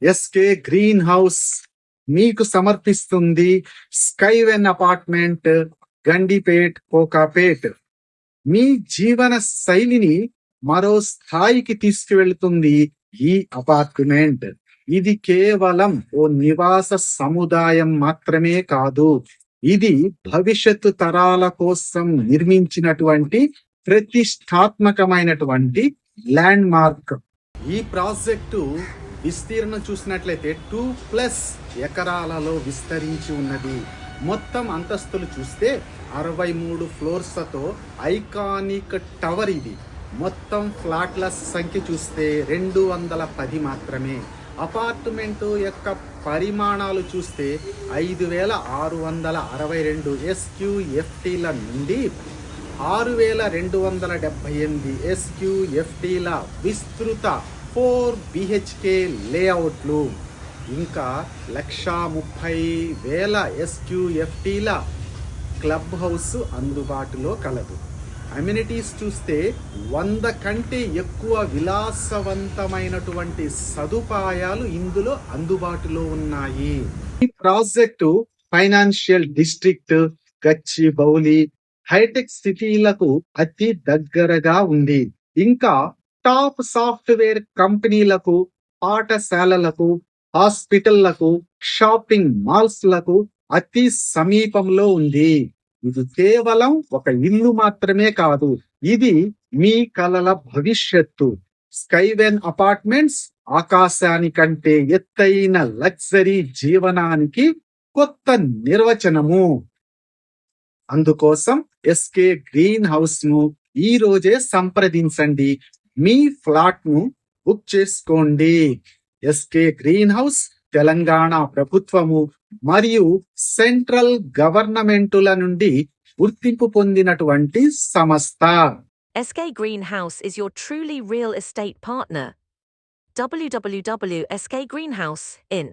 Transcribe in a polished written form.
SK green house మీకు సమర్పిస్తుంది స్కైవెన్ apartment, Gandipet, Kokapet. మీ జీవన శైలిని మరో స్థాయికి తీసుకువెళ్తుంది ఈ అపార్ట్మెంట్. ఇది కేవలం ఓ నివాస సముదాయం మాత్రమే కాదు, ఇది భవిష్యత్తు తరాల కోసం నిర్మించినటువంటి ప్రతిష్టాత్మకమైనటువంటి ల్యాండ్ మార్క్. ఈ ప్రాజెక్టు విస్తీర్ణం చూసినట్లయితే 2+ ఎకరాలలో విస్తరించి ఉన్నది. మొత్తం అంతస్తులు చూస్తే 63 ఫ్లోర్స్తో ఐకానిక్ టవర్ ఇది. మొత్తం ఫ్లాట్ల సంఖ్య చూస్తే 210 మాత్రమే. అపార్ట్మెంటు యొక్క పరిమాణాలు చూస్తే 5662 SQFTల నుండి 6278 SQFTల విస్తృత 4 BHK లేఅవుట్లు, ఇంకా 130,000 SQFTల క్లబ్ హౌస్ అందుబాటులో కలదు. అమ్యూనిటీస్ చూస్తే 100 కంటే ఎక్కువ విలాసవంతమైనటువంటి సదుపాయాలు ఇందులో అందుబాటులో ఉన్నాయి. ఈ project financial district, Gachibowli, hitech సిటీలకు అతి దగ్గరగా ఉంది. ఇంకా టాప్ సాఫ్ట్వేర్ కంపెనీలకు, పాఠశాలలకు, హాస్పిటళ్లకు, షాపింగ్ మాల్స్ లకు అతి సమీపంలో ఉంది. ఇది కేవలం ఒక ఇల్లు మాత్రమే కాదు, ఇది మీ కలల భవిష్యత్తు. స్కైవెన్ అపార్ట్మెంట్స్ ఆకాశానికంటే ఎత్తైన లగ్జరీ జీవనానికి కొత్త నిర్వచనము. అందుకోసం ఎస్కే గ్రీన్ హౌస్ ను ఈ రోజే సంప్రదించండి. మీ ఫ్లాట్ ను బుక్ చేసుకోండి. ఎస్కే గ్రీన్ హౌస్ తెలంగాణ ప్రభుత్వము మరియు సెంట్రల్ గవర్నమెంటుల నుండి గుర్తింపు పొందినటువంటి సంస్థ. SK Greenhouse is your truly real estate partner. www.skgreenhouse.in